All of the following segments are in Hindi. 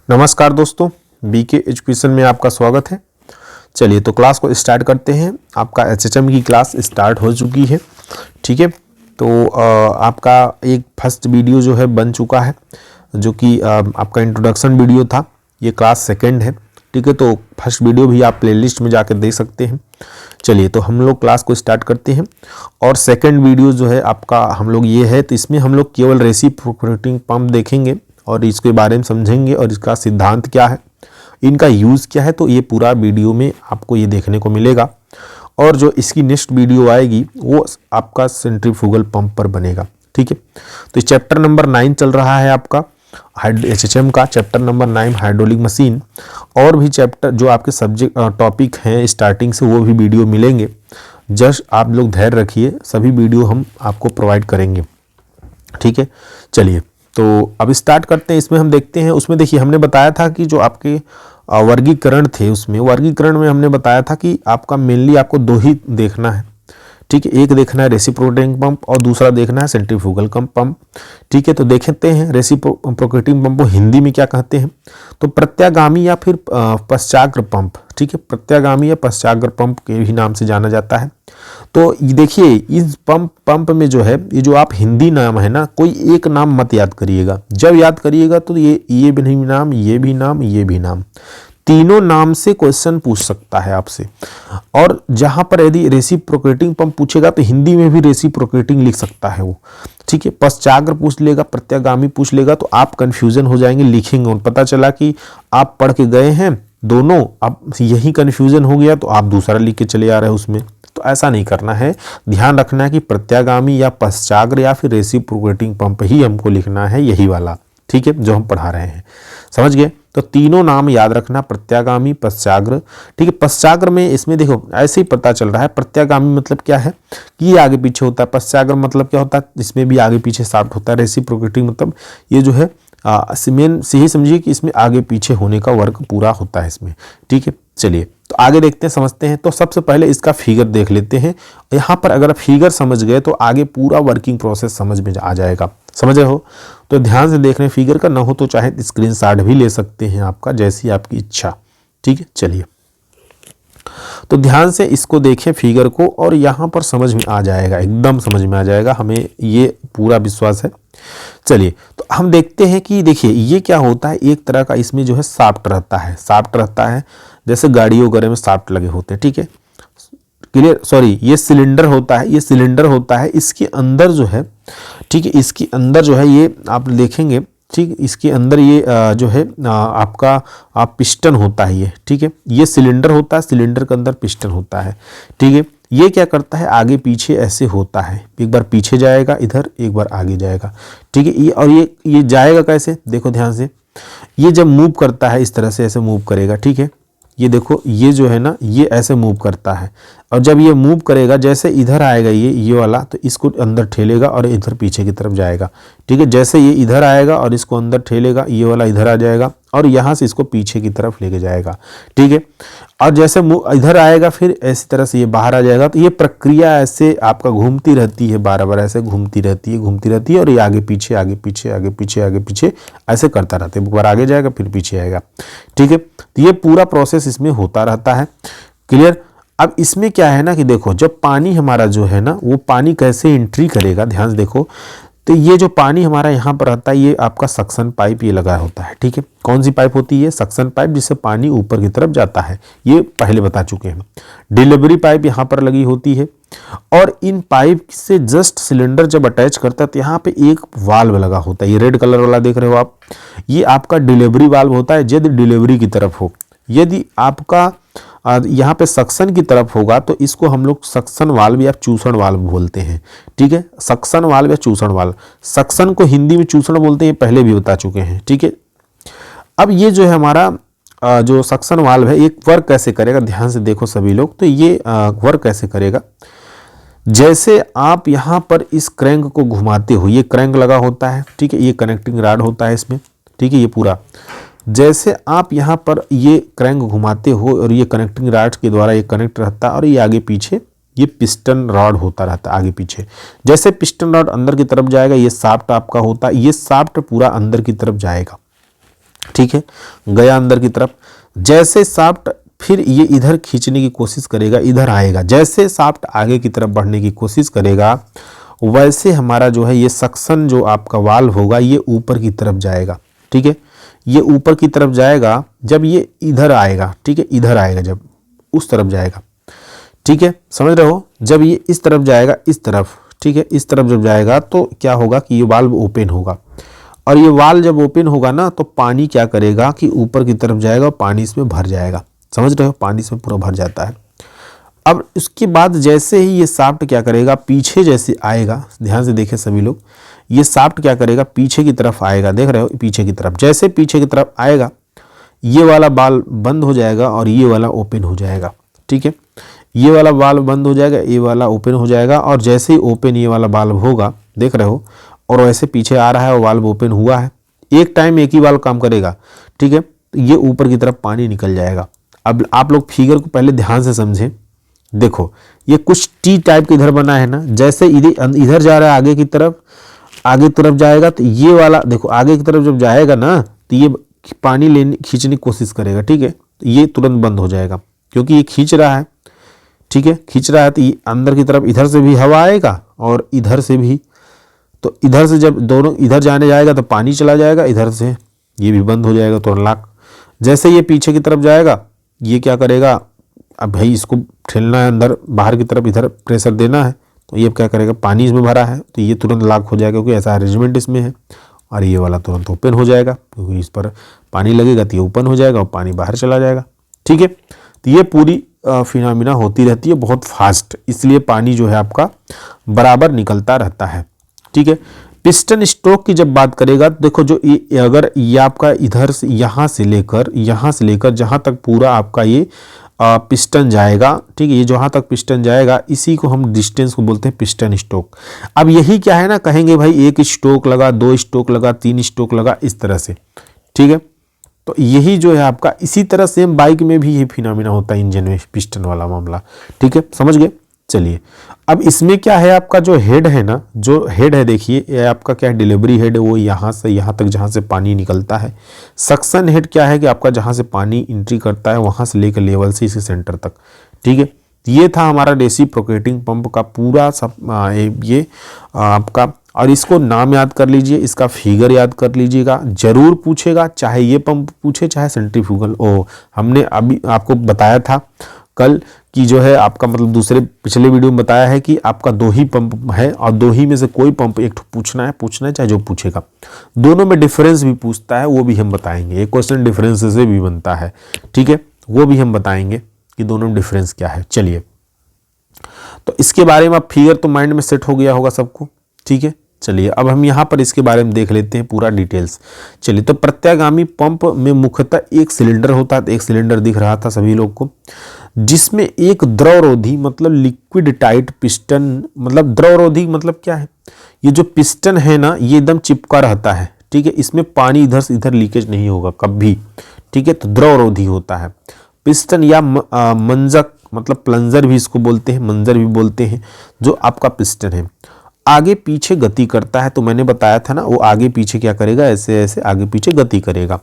नमस्कार दोस्तों, बीके एजुकेशन में आपका स्वागत है। चलिए तो क्लास को स्टार्ट करते हैं। आपका एचएचएम की क्लास स्टार्ट हो चुकी है। ठीक है, तो आपका एक फर्स्ट वीडियो जो है बन चुका है, जो कि आपका इंट्रोडक्शन वीडियो था। ये क्लास सेकंड है। ठीक है, तो फर्स्ट वीडियो भी आप प्लेलिस्ट में जाकर देख सकते हैं। चलिए तो हम लोग क्लास को स्टार्ट करते हैं। और सेकंड वीडियो जो है आपका हम लोग ये है, तो इसमें हम लोग केवल रेसिप्रोकेटिंग पंप देखेंगे और इसके बारे में समझेंगे और इसका सिद्धांत क्या है, इनका यूज़ क्या है। तो ये पूरा वीडियो में आपको ये देखने को मिलेगा। और जो इसकी नेक्स्ट वीडियो आएगी वो आपका सेंट्रीफ्यूगल पंप पर बनेगा। ठीक है, तो चैप्टर नंबर 9 चल रहा है आपका एचएचएम का, चैप्टर नंबर 9 हाइड्रोलिक मशीन। और भी चैप्टर जो आपके सब्जेक्ट टॉपिक हैं स्टार्टिंग से, वो भी वीडियो मिलेंगे। जस्ट आप लोग धैर्य रखिए, सभी वीडियो हम आपको प्रोवाइड करेंगे। ठीक है, चलिए तो अब स्टार्ट करते हैं। इसमें हम देखते हैं, उसमें देखिए हमने बताया था कि जो आपके वर्गीकरण थे, उसमें वर्गीकरण में हमने बताया था कि आपका मेनली आपको दो ही देखना है। ठीक है, एक देखना है रेसिप्रोकेटिंग पंप और दूसरा देखना है सेंट्रीफ्यूगल पंप। ठीक है, तो देखते हैं रेसिप्रोकेटिंग पंप को हिंदी में क्या कहते हैं। तो प्रत्यागामी या फिर पश्चाग्र पंप। ठीक है, प्रत्यागामी या पश्चाग्र पंप के भी नाम से जाना जाता है। तो देखिए इस पंप में जो है, ये जो आप हिंदी नाम है ना, कोई एक नाम मत याद करिएगा। जब याद करिएगा तो ये भी नाम, ये भी नाम, ये भी नाम, तीनों नाम से क्वेश्चन पूछ सकता है आपसे। और जहां पर यदि रेसिप्रोकेटिंग पंप पूछेगा तो हिंदी में भी रेसिप्रोकेटिंग लिख सकता है वो। ठीक है, पश्चाग्र पूछ लेगा, प्रत्यागामी पूछ लेगा, तो आप कंफ्यूजन हो जाएंगे लिखेंगे और पता चला कि आप पढ़ के गए हैं दोनों, अब यही कंफ्यूजन हो गया तो आप दूसरा लिख के चले आ रहे हैं उसमें। तो ऐसा नहीं करना है, ध्यान रखना है कि प्रत्यागामी या पश्चाग्र या फिर रेसिप्रोकेटिंग पंप ही हमको लिखना है, यही वाला। ठीक है, जो हम पढ़ा रहे हैं, समझ गए। तो तीनों नाम याद रखना, प्रत्यागामी, पश्चाग्र। ठीक है, पश्चाग्र में इसमें देखो ऐसे ही पता चल रहा है। प्रत्यागामी मतलब क्या है कि ये आगे पीछे होता है। पश्चाग्र मतलब क्या होता है, इसमें भी आगे पीछे शाफ्ट होता है। रेसिप्रोकेटिंग मतलब ये जो है मेन से ही समझिए कि इसमें आगे पीछे होने का वर्क पूरा होता है इसमें। ठीक है, चलिए तो आगे देखते हैं, समझते हैं। तो सबसे पहले इसका फिगर देख लेते हैं। यहाँ पर अगर फिगर समझ गए तो आगे पूरा वर्किंग प्रोसेस समझ में आ जाएगा। समझ रहे हो तो ध्यान से देख रहे हैं फिगर का, ना हो तो चाहे स्क्रीनशॉट भी ले सकते हैं आपका, जैसी आपकी इच्छा। ठीक है, चलिए तो ध्यान से इसको देखें फिगर को, और यहाँ पर समझ में आ जाएगा, एकदम समझ में आ जाएगा, हमें ये पूरा विश्वास है। चलिए तो हम देखते हैं कि देखिए ये क्या होता है। एक तरह का इसमें जो है शाफ्ट रहता है, शाफ्ट रहता है, जैसे गाड़ियों वगैरह में शाफ्ट लगे होते हैं। ठीक है, क्लियर, सॉरी, ये सिलेंडर होता है, ये सिलेंडर होता है। इसके अंदर जो है, ठीक है, इसके अंदर जो है ये आप देखेंगे, ठीक, इसके अंदर ये जो है आपका पिस्टन होता है ये। ठीक है, ये सिलेंडर होता है, सिलेंडर के अंदर पिस्टन होता है। ठीक है, ये क्या करता है, आगे पीछे ऐसे होता है, एक बार पीछे जाएगा इधर, एक बार आगे जाएगा। ठीक है, ये और ये जाएगा कैसे, देखो ध्यान से, ये जब मूव करता है इस तरह से ऐसे मूव करेगा। ठीक है, ये देखो ये जो है ना, ये ऐसे मूव करता है, और जब ये मूव करेगा, जैसे इधर आएगा ये वाला, तो इसको अंदर ठेलेगा और इधर पीछे की तरफ जाएगा। ठीक है, जैसे ये इधर आएगा और इसको अंदर ठेलेगा, ये वाला इधर आ जाएगा और यहाँ से इसको पीछे की तरफ लेके जाएगा। ठीक है, और जैसे इधर आएगा फिर ऐसी तरह से ये बाहर आ जाएगा। तो ये प्रक्रिया ऐसे आपका घूमती रहती है, बार बार ऐसे घूमती रहती है, घूमती रहती है, और ये आगे पीछे, आगे पीछे, आगे पीछे, आगे पीछे ऐसे करता रहता है। एक बार आगे जाएगा फिर पीछे आएगा। ठीक है, तो ये पूरा प्रोसेस इसमें होता रहता है। क्लियर। अब इसमें क्या है ना कि देखो, जब पानी हमारा जो है ना, वो पानी कैसे एंट्री करेगा, ध्यान से देखो। तो ये जो पानी हमारा यहाँ पर रहता है, ये आपका सक्शन पाइप ये लगा होता है। ठीक है, कौन सी पाइप होती है, सक्शन पाइप, जिससे पानी ऊपर की तरफ जाता है। ये पहले बता चुके हैं। डिलीवरी पाइप यहाँ पर लगी होती है, और इन पाइप से जस्ट सिलेंडर जब अटैच करता है तो यहाँ पे एक वाल्व लगा होता है, ये रेड कलर वाला देख रहे हो आप, ये आपका डिलीवरी वाल्व होता है। यदि डिलीवरी की तरफ हो, यदि आपका यहाँ पे सक्शन की तरफ होगा तो इसको हम लोग सक्शन वाल्व या चूसण वाल्व बोलते हैं। ठीक है, सक्शन वाल्व या चूसण वाल्व, सक्शन को हिंदी में चूसण बोलते हैं, पहले भी बता चुके हैं। ठीक है, अब ये जो है हमारा जो सक्शन वाल्व है, एक वर्क कैसे करेगा, ध्यान से देखो सभी लोग। तो ये वर्क कैसे करेगा, जैसे आप यहाँ पर इस क्रैंक को घुमाते हो, ये क्रैंक लगा होता है। ठीक है, ये कनेक्टिंग रॉड होता है इसमें। ठीक है, ये पूरा जैसे आप यहाँ पर ये क्रैंक घुमाते हो और ये कनेक्टिंग रॉड्स के द्वारा ये कनेक्ट रहता है, और ये आगे पीछे ये पिस्टन रॉड होता रहता है आगे पीछे। जैसे पिस्टन रॉड अंदर की तरफ जाएगा, ये शाफ्ट आपका होता है, ये शाफ्ट पूरा अंदर की तरफ जाएगा। ठीक है, गया अंदर की तरफ। जैसे शाफ्ट फिर ये इधर खींचने की कोशिश करेगा, इधर आएगा। जैसे शाफ्ट आगे की तरफ बढ़ने की कोशिश करेगा वैसे हमारा जो है ये सक्शन जो आपका वाल्व होगा ये ऊपर की तरफ जाएगा। ठीक है, ये ऊपर की तरफ जाएगा जब ये इधर आएगा। ठीक है, इधर आएगा जब उस तरफ जाएगा। ठीक है, समझ रहे हो, जब ये इस तरफ जाएगा, इस तरफ, ठीक है, इस तरफ जब जाएगा तो क्या होगा कि ये वाल्व ओपन होगा। और ये वाल्व जब ओपन होगा ना तो पानी क्या करेगा कि ऊपर की तरफ जाएगा और पानी इसमें भर जाएगा। समझ रहे हो, पानी इसमें पूरा भर जाता है। अब उसके बाद जैसे ही ये शाफ्ट क्या करेगा, पीछे जैसे आएगा, ध्यान से देखें सभी लोग, ये शाफ्ट क्या करेगा, पीछे की तरफ आएगा। देख रहे हो, पीछे की तरफ। जैसे पीछे की तरफ आएगा ये वाला वाल्व बंद हो जाएगा और ये वाला ओपन हो जाएगा। ठीक है, ये वाला वाल्व बंद हो जाएगा, ये वाला ओपन हो जाएगा। और जैसे ही ओपन ये वाला वाल्व होगा, देख रहे हो, और वैसे पीछे आ रहा है और वाल्व ओपन हुआ है, एक टाइम एक ही वाल्व काम करेगा। ठीक है, ये ऊपर की तरफ पानी निकल जाएगा। अब आप लोग फिगर को पहले ध्यान से समझें। देखो, ये कुछ टी टाइप के इधर बना है ना, जैसे इधर जा रहा है आगे की तरफ, आगे तरफ जाएगा तो ये वाला देखो, आगे की तरफ जब जाएगा ना तो ये पानी लेने खींचने की कोशिश करेगा। ठीक है, तो ये तुरंत बंद हो जाएगा क्योंकि ये खींच रहा है। ठीक है, खींच रहा है तो ये अंदर की तरफ इधर से भी हवा आएगा और इधर से भी। तो इधर से जब दोनों इधर जाने जाएगा तो पानी चला जाएगा, इधर से ये भी बंद हो जाएगा तुरंत लाख। जैसे ये पीछे की तरफ जाएगा, ये क्या करेगा, अब भाई इसको ठेलना है अंदर, बाहर की तरफ इधर प्रेशर देना है, तो ये क्या करेगा, पानी इसमें भरा है तो ये तुरंत लॉक हो जाएगा क्योंकि ऐसा अरेंजमेंट इसमें है। और ये वाला तुरंत ओपन हो जाएगा क्योंकि इस पर पानी लगेगा तो ये ओपन हो जाएगा और पानी बाहर चला जाएगा। ठीक है, तो ये पूरी फिनोमिना होती रहती है बहुत फास्ट, इसलिए पानी जो है आपका बराबर निकलता रहता है। ठीक है, पिस्टन स्ट्रोक की जब बात करेगा तो देखो, जो ये अगर ये आपका इधर से यहाँ से लेकर जहाँ तक पूरा आपका ये पिस्टन जाएगा। ठीक है, ये जहाँ तक पिस्टन जाएगा इसी को हम डिस्टेंस को बोलते हैं पिस्टन स्ट्रोक। अब यही क्या है ना, कहेंगे भाई 1 स्ट्रोक लगा, 2 स्ट्रोक लगा, 3 स्ट्रोक लगा, इस तरह से। ठीक है, तो यही जो है आपका, इसी तरह सेम बाइक में भी ये फिनोमिना होता है, इंजन में पिस्टन वाला मामला। ठीक है, समझ गए। चलिए, अब इसमें क्या है, आपका जो हेड है ना, जो हेड है देखिए, ये आपका क्या है, डिलीवरी हेड है, वो यहाँ से यहाँ तक जहाँ से पानी निकलता है। सक्शन हेड क्या है कि आपका जहाँ से पानी एंट्री करता है वहाँ से लेकर लेवल से इसी सेंटर तक। ठीक है, ये था हमारा रेसिप्रोकेटिंग पंप का पूरा सब ये आपका। और इसको नाम याद कर लीजिए, इसका फिगर याद कर लीजिएगा, जरूर पूछेगा, चाहे ये पंप पूछे चाहे सेंट्रीफ्यूगल। हमने अभी आपको बताया था कल कि जो है आपका मतलब दूसरे पिछले वीडियो में बताया है कि आपका 2 ही पंप है और 2 ही में से कोई पंप एक पूछना है चाहे जो पूछेगा। दोनों में डिफरेंस भी पूछता है, वो भी हम बताएंगे। एक क्वेश्चन डिफरेंस से भी बनता है। ठीक है, वो भी हम बताएंगे कि दोनों में डिफरेंस क्या है। चलिए, तो इसके बारे में अब फिगर तो माइंड में सेट हो गया होगा सबको। ठीक है, चलिए अब हम यहाँ पर इसके बारे में देख लेते हैं पूरा डिटेल्स। चलिए, तो प्रत्यागामी पंप में मुख्यतः एक सिलेंडर होता है। एक सिलेंडर दिख रहा था सभी लोग को, जिसमें एक द्रवरोधी मतलब लिक्विड टाइट पिस्टन, मतलब द्रवरोधी मतलब क्या है, ये जो पिस्टन है ना ये एकदम चिपका रहता है। ठीक है, इसमें पानी इधर से इधर लीकेज नहीं होगा कभी। ठीक है, तो द्रवरोधी होता है पिस्टन, या मंजक मतलब प्लंजर भी इसको बोलते हैं, मंजर भी बोलते हैं। जो आपका पिस्टन है आगे पीछे गति करता है, तो मैंने बताया था ना, वो आगे पीछे क्या करेगा, ऐसे ऐसे आगे पीछे गति करेगा।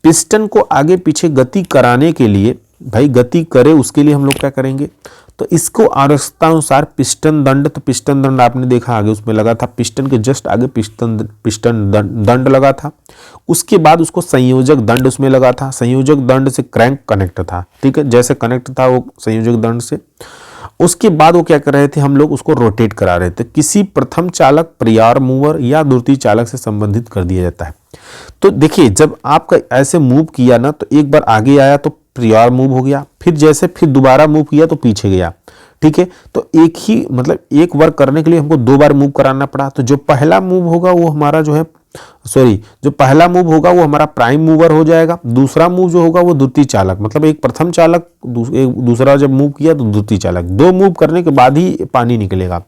पिस्टन को आगे पीछे गति कराने के लिए, भाई गति करे उसके लिए हम लोग क्या करेंगे, तो इसको आवश्यकतानुसार पिस्टन दंड, तो पिस्टन दंड आपने देखा आगे उसमें लगा था, पिस्टन के जस्ट आगे पिस्टन दंड लगा था। उसके बाद उसको संयोजक दंड उसमें लगा था, संयोजक दंड से क्रैंक कनेक्ट था। ठीक है, जैसे कनेक्ट था वो संयोजक दंड से। उसके बाद वो क्या कर रहे थे, हम लोग उसको रोटेट करा रहे थे, किसी प्रथम चालक, प्रियर मूवर या द्वितीय चालक से संबंधित कर दिया जाता है। तो देखिए, जब आपका ऐसे मूव किया ना, तो एक बार आगे आया तो प्रियर मूव हो गया, फिर दोबारा मूव किया तो पीछे गया। ठीक है, तो एक ही मतलब एक वर्क करने के लिए हमको 2 बार मूव कराना पड़ा। तो जो पहला मूव होगा वो हमारा जो है जो पहला मूव होगा वो हमारा प्राइम मूवर हो जाएगा। दूसरा मूव जो होगा वो द्वितीय चालक, मतलब एक प्रथम चालक, दूसरा जब मूव किया तो द्वितीय चालक। 2 मूव करने के बाद ही पानी निकलेगा।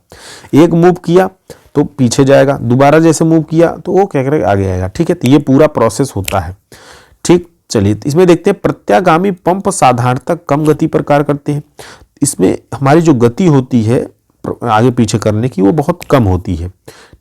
एक मूव किया तो पीछे जाएगा, दोबारा जैसे मूव किया तो वो क्या करेगा, आगे आएगा। ठीक है, तो ये पूरा प्रोसेस होता है। ठीक, चलिए तो इसमें देखते हैं, प्रत्यागामी पंप साधारणतः कम गति पर कार्य करते हैं। इसमें हमारी जो गति होती है आगे पीछे करने की वो बहुत कम होती है।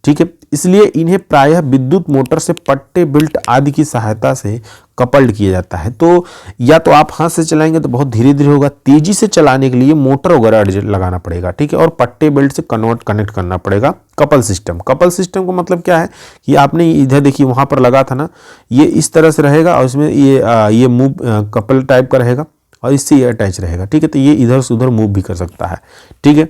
ठीक है, इसलिए इन्हें प्रायः विद्युत मोटर से पट्टे बिल्ट आदि की सहायता से कपल्ड किया जाता है। तो या तो आप हाथ से चलाएंगे तो बहुत धीरे धीरे होगा, तेजी से चलाने के लिए मोटर वगैरह लगाना पड़ेगा। ठीक है, और पट्टे बेल्ट से कनेक्ट करना पड़ेगा। कपल सिस्टम का मतलब क्या है कि आपने इधर देखिए वहां पर लगा था ना, ये इस तरह से रहेगा और इसमें ये मूव कपल टाइप का रहेगा और इससे ये अटैच रहेगा। ठीक है, तो ये इधर से उधर मूव भी कर सकता है। ठीक है,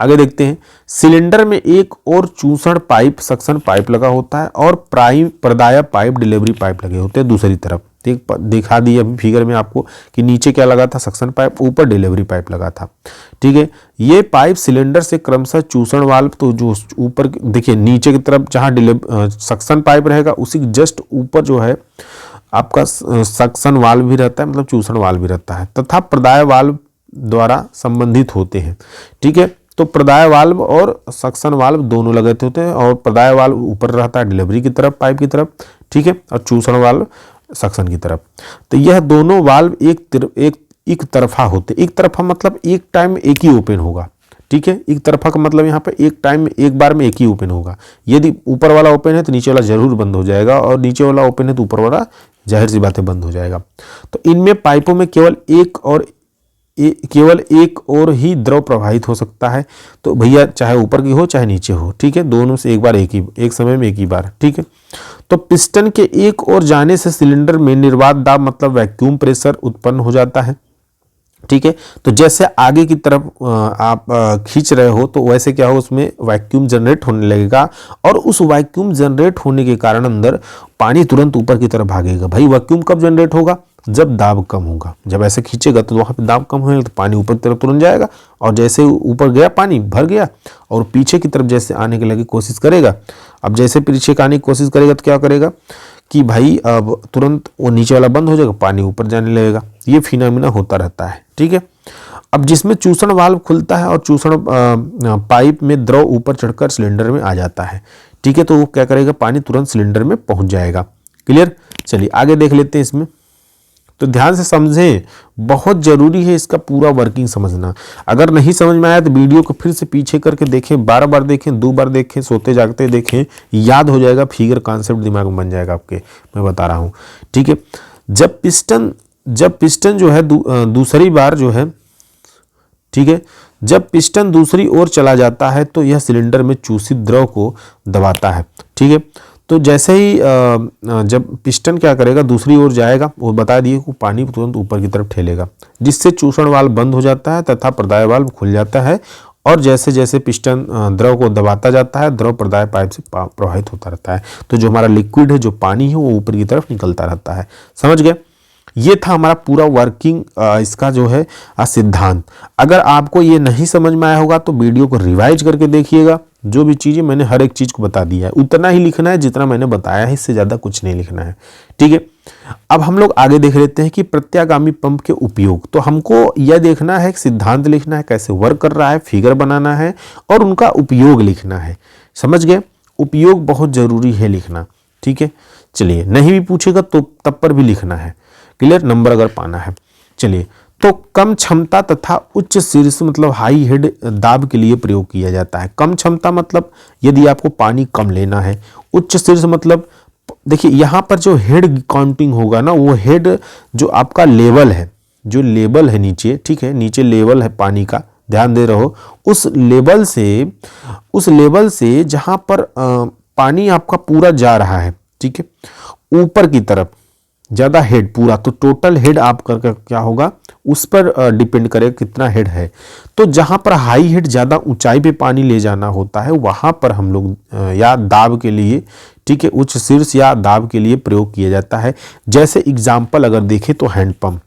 आगे देखते हैं। सिलेंडर में एक और चूसण पाइप सक्शन पाइप लगा होता है और प्रदाया पाइप डिलीवरी पाइप लगे होते हैं दूसरी तरफ। ठीक, दिखा दी अभी फिगर में आपको कि नीचे क्या लगा था, सक्शन पाइप, ऊपर डिलीवरी पाइप लगा था। ठीक है, ये पाइप सिलेंडर से क्रमशः चूसण वाल्व, तो जो ऊपर देखिए नीचे की तरफ जहां सक्शन पाइप रहेगा उसी जस्ट ऊपर जो है आपका सक्शन वाल्व भी रहता है, मतलब चूसण वाल्व भी रहता है, तथा प्रदाय वाल्व द्वारा संबंधित होते हैं। ठीक है, तो प्रदाय वाल्व और सक्शन वाल्व दोनों लगे होते हैं और प्रदाय वाल्व ऊपर रहता है डिलीवरी की तरफ, पाइप की तरफ। ठीक है, और चूसण वाल्व सक्शन की तरफ। तो यह दोनों वाल्व एक तरफा होते, एक तरफा मतलब एक टाइम में एक ही ओपन होगा। ठीक है, एक तरफा का मतलब यहाँ पे एक टाइम में एक बार में एक ही ओपन होगा। यदि ऊपर वाला ओपन है तो नीचे वाला जरूर बंद हो जाएगा, और नीचे वाला ओपन है तो ऊपर वाला जाहिर सी बात है बंद हो जाएगा। तो इनमें पाइपों में केवल एक और ही द्रव प्रवाहित हो सकता है। तो भैया चाहे ऊपर की हो चाहे नीचे हो, ठीक है, दोनों से एक बार एक समय में एक ही बार। ठीक है, तो पिस्टन के एक ओर जाने से सिलेंडर में निर्वात दाब मतलब वैक्यूम प्रेशर उत्पन्न हो जाता है। ठीक है, तो जैसे आगे की तरफ आप खींच रहे हो तो वैसे क्या हो, उसमें वैक्यूम जनरेट होने लगेगा और उस वैक्यूम जनरेट होने के कारण अंदर पानी तुरंत ऊपर की तरफ भागेगा। भाई वैक्यूम कब जनरेट होगा, जब दाब कम होगा। जब ऐसे खींचेगा तो वहां पे दाब कम होगा तो पानी ऊपर की तरफ तुरंत जाएगा, और जैसे ऊपर गया पानी भर गया और पीछे की तरफ जैसे आने के लगे कोशिश करेगा, अब जैसे पीछे आने की कोशिश करेगा तो क्या करेगा कि भाई अब तुरंत वो नीचे वाला बंद हो जाएगा, पानी ऊपर जाने लगेगा। ये फिनोमेना होता रहता है। ठीक है, अब जिसमें चूसण वाल्व खुलता है और चूसण पाइप में द्रव ऊपर चढ़कर सिलेंडर में आ जाता है। ठीक है, तो वो क्या करेगा, पानी तुरंत सिलेंडर में पहुंच जाएगा। क्लियर, चलिए आगे देख लेते हैं इसमें। तो ध्यान से समझें, बहुत जरूरी है इसका पूरा वर्किंग समझना। अगर नहीं समझ में आया तो वीडियो को फिर से पीछे करके देखें, 12 बार देखें, 2 बार देखें, सोते जागते देखें, याद हो जाएगा, फिगर कॉन्सेप्ट दिमाग में बन जाएगा आपके, मैं बता रहा हूँ। ठीक है, जब पिस्टन जो है दूसरी बार जो है, ठीक है, जब पिस्टन दूसरी ओर चला जाता है तो यह सिलेंडर में चूसित द्रव को दबाता है। ठीक है, तो जैसे ही जब पिस्टन क्या करेगा, दूसरी ओर जाएगा, वो बता दिए कि पानी तुरंत ऊपर की तरफ ठेलेगा, जिससे चूसण वाल्व बंद हो जाता है तथा प्रदाय वाल्व खुल जाता है, और जैसे जैसे पिस्टन द्रव को दबाता जाता है, द्रव प्रदाय पाइप से प्रवाहित होता रहता है। तो जो हमारा लिक्विड है, जो पानी है, वो ऊपर की तरफ निकलता रहता है। समझ गए, ये था हमारा पूरा वर्किंग इसका जो है सिद्धांत। अगर आपको ये नहीं समझ में आया होगा तो वीडियो को रिवाइज करके देखिएगा। जो भी चीज़ें मैंने हर एक चीज़ को बता दिया है, उतना ही लिखना है जितना मैंने बताया है, इससे ज़्यादा कुछ नहीं लिखना है। ठीक है, अब हम लोग आगे देख लेते हैं कि प्रत्यागामी पंप के उपयोग। तो हमको यह देखना है, सिद्धांत लिखना है, कैसे वर्क कर रहा है, फिगर बनाना है और उनका उपयोग लिखना है। समझ गए, उपयोग बहुत ज़रूरी है लिखना। ठीक है, चलिए, नहीं भी पूछेगा तो तब पर भी लिखना है। क्लियर, नंबर अगर पाना है। चलिए, तो कम क्षमता तथा उच्च शीर्ष मतलब हाई हेड दाब के लिए प्रयोग किया जाता है। कम क्षमता मतलब यदि आपको पानी कम लेना है, उच्च शीर्ष मतलब देखिए यहाँ पर जो हेड काउंटिंग होगा ना, वो हेड जो आपका लेवल है, जो लेवल है नीचे, ठीक है, नीचे लेवल है पानी का, ध्यान दे रहो, उस लेवल से जहाँ पर पानी आपका पूरा जा रहा है, ठीक है, ऊपर की तरफ ज़्यादा हेड पूरा, तो टोटल हेड आप करके क्या होगा उस पर डिपेंड करेगा कितना हेड है। तो जहाँ पर हाई हेड ज़्यादा ऊंचाई पे पानी ले जाना होता है, वहाँ पर हम लोग या दाब के लिए, ठीक है, उच्च शीर्ष या दाब के लिए प्रयोग किया जाता है। जैसे एग्जाम्पल अगर देखें तो हैंडपम्प।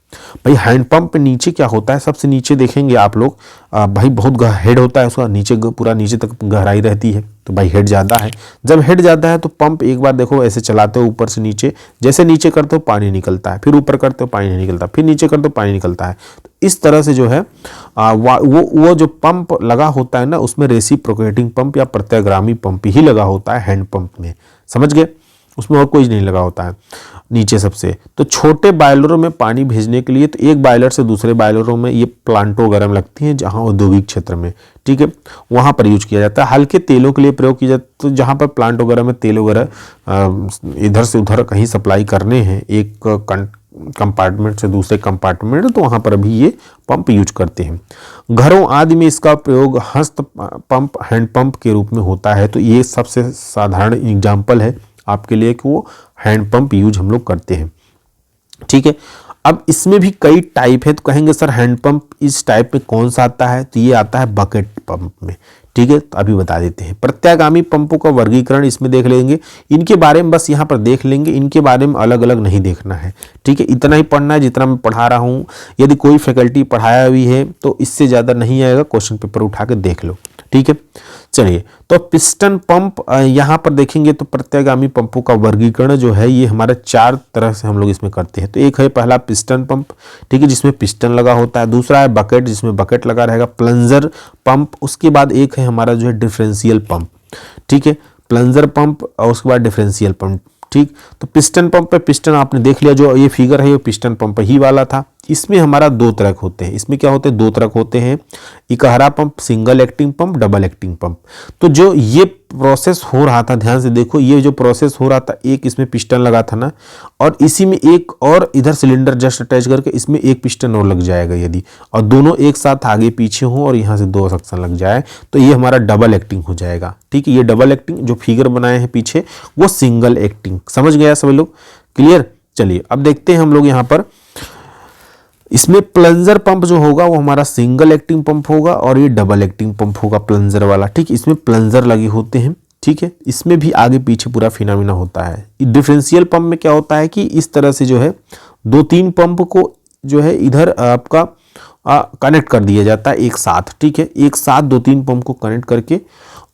भाई हैंडपम्प पे नीचे क्या होता है, सबसे नीचे देखेंगे आप लोग, भाई बहुत हेड होता है उसका, नीचे पूरा नीचे तक गहराई रहती है, तो भाई हेड ज़्यादा है। जब हेड ज़्यादा है तो पंप एक बार देखो ऐसे चलाते हो ऊपर से नीचे, जैसे नीचे करते हो पानी निकलता है, फिर ऊपर करते हो पानी नहीं निकलता, फिर नीचे करते हो पानी निकलता है। तो इस तरह से जो है वो जो पंप लगा होता है ना, उसमें रेसिप्रोकेटिंग पंप या प्रत्यागामी पंप ही लगा होता है हैंड पंप में। समझ गए, उसमें और कोई नहीं लगा होता है नीचे सबसे। तो छोटे बॉयलरों में पानी भेजने के लिए तो एक बॉयलर से दूसरे बॉयलरों में ये प्लांटो गर्म लगती हैं, जहां औद्योगिक क्षेत्र में, ठीक है, वहां पर यूज किया जाता है। हल्के तेलों के लिए प्रयोग किया जाता है, तो जहां पर प्लांट वगैरह में तेल वगैरह इधर से उधर कहीं सप्लाई करने हैं एक कंपार्टमेंट से दूसरे कंपार्टमेंट, तो वहां पर भी ये पंप यूज करते हैं। घरों आदि में इसका प्रयोग हस्त पंप, हैंड पंप के रूप में होता है। तो ये सबसे साधारण एग्जाम्पल है आपके लिए कि वो हैंड पंप यूज हम लोग करते हैं, ठीक है। अब इसमें भी कई टाइप है, तो कहेंगे सर हैंड पंप इस टाइप में कौन सा आता है, तो ये आता है बकेट पंप में, ठीक है। तो अभी बता देते हैं। प्रत्यागामी पंपों का वर्गीकरण इसमें देख लेंगे, इनके बारे में बस यहाँ पर देख लेंगे, इनके बारे में अलग अलग नहीं देखना है, ठीक है। इतना ही पढ़ना है जितना मैं पढ़ा रहा हूँ। यदि कोई फैकल्टी पढ़ाया हुई है तो इससे ज़्यादा नहीं आएगा, क्वेश्चन पेपर उठा के देख लो, ठीक है। चलिए, तो पिस्टन पंप यहाँ पर देखेंगे तो प्रत्यागामी पंपों का वर्गीकरण जो है ये हमारे 4 तरह से हम लोग इसमें करते हैं। तो एक है पहला पिस्टन पंप, ठीक है, जिसमें पिस्टन लगा होता है। दूसरा है बकेट, जिसमें बकेट लगा रहेगा। प्लंजर पंप, उसके बाद एक है हमारा जो है डिफरेंशियल पंप, ठीक है। प्लंजर पंप और उसके बाद डिफरेंशियल पंप, ठीक। तो पिस्टन पंप पे पिस्टन आपने देख लिया, जो ये फिगर है ये पिस्टन पंप ही वाला था। इसमें हमारा 2 तरह होते हैं। इसमें क्या होते हैं, 2 तरह होते हैं, इकहरा pump, single acting pump, double acting pump. तो जो ये प्रोसेस हो रहा था, ध्यान से देखो, ये जो प्रोसेस हो रहा था, एक इसमें पिस्टन लगा था ना, और इसी में एक और इधर सिलेंडर जस्ट अटैच करके इसमें एक पिस्टन और लग जाएगा यदि, और दोनों एक साथ आगे पीछे हो और यहाँ से 2 सेक्शन लग जाए, तो ये हमारा डबल एक्टिंग हो जाएगा, ठीक है। ये डबल एक्टिंग जो फिगर बनाए हैं पीछे, वो सिंगल एक्टिंग। समझ गया सभी लोग, क्लियर। चलिए अब देखते हैं हम लोग यहाँ पर, इसमें प्लंजर पंप जो होगा वो हमारा सिंगल एक्टिंग पंप होगा, और ये डबल एक्टिंग पंप होगा प्लंजर वाला, ठीक। इसमें प्लंजर लगे होते हैं, ठीक है। इसमें भी आगे पीछे पूरा फिनोमिना होता है। डिफरेंशियल पंप में क्या होता है कि इस तरह से जो है 2-3 पंप को जो है इधर आपका कनेक्ट कर दिया जाता है एक साथ, ठीक है। एक साथ 2-3 पंप को कनेक्ट करके,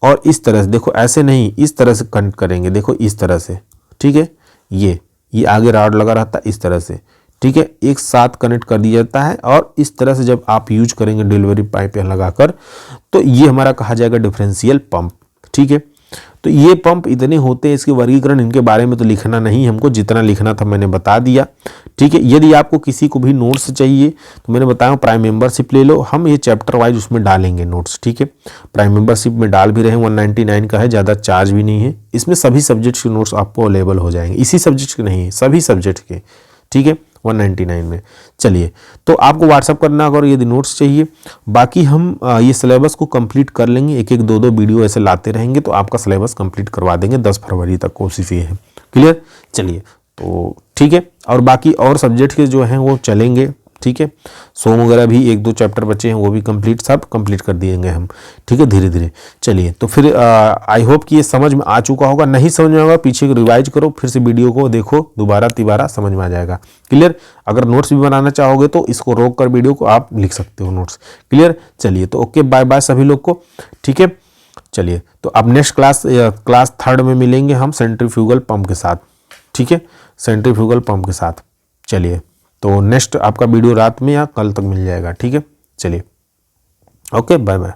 और इस तरह से देखो, ऐसे नहीं, इस तरह से कनेक्ट करेंगे, देखो इस तरह से, ठीक है। ये आगे रॉड लगा रहता है इस तरह से, ठीक है, एक साथ कनेक्ट कर दिया जाता है। और इस तरह से जब आप यूज करेंगे डिलीवरी पाइप यहाँ लगाकर, तो ये हमारा कहा जाएगा डिफरेंशियल पंप, ठीक है। तो ये पंप इतने होते हैं, इसके वर्गीकरण इनके बारे में तो लिखना नहीं हमको, जितना लिखना था मैंने बता दिया, ठीक है। यदि आपको किसी को भी नोट्स चाहिए तो मैंने बताया प्राइम मेंबरशिप ले लो, हम ये चैप्टर वाइज उसमें डालेंगे नोट्स, ठीक है। प्राइम मेंबरशिप में डाल भी रहे हैं, 199 का है, ज़्यादा चार्ज भी नहीं है। इसमें सभी सब्जेक्ट्स के नोट्स आपको अवेलेबल हो जाएंगे, इसी सब्जेक्ट के नहीं, सभी सब्जेक्ट के, ठीक है, 199 में। चलिए, तो आपको व्हाट्सअप करना अगर यदि नोट्स चाहिए, बाकी हम ये सिलेबस को कंप्लीट कर लेंगे, 1-1, 2-2 वीडियो ऐसे लाते रहेंगे, तो आपका सिलेबस कंप्लीट करवा देंगे 10 फरवरी तक, कोशिश ये है, क्लियर। चलिए, तो ठीक है, और बाकी और सब्जेक्ट के जो हैं वो चलेंगे, ठीक है। सोम वगैरह भी 1-2 चैप्टर बचे हैं, वो भी कंप्लीट, सब कंप्लीट कर दिएंगे हम, ठीक है, धीरे धीरे। चलिए, तो फिर आई होप कि ये समझ में आ चुका होगा। नहीं समझ में आएगा पीछे रिवाइज करो, फिर से वीडियो को देखो दोबारा तिबारा, समझ में आ जाएगा, क्लियर। अगर नोट्स भी बनाना चाहोगे तो इसको रोक कर वीडियो को आप लिख सकते हो नोट्स, क्लियर। चलिए, तो ओके, बाय बाय सभी लोग को, ठीक है। चलिए, तो अब नेक्स्ट क्लास 3rd में मिलेंगे हम सेंट्रीफ्यूगल पंप के साथ, ठीक है, सेंट्रीफ्यूगल पंप के साथ। चलिए, तो नेक्स्ट आपका वीडियो रात में या कल तक मिल जाएगा, ठीक है। चलिए, ओके, बाय बाय।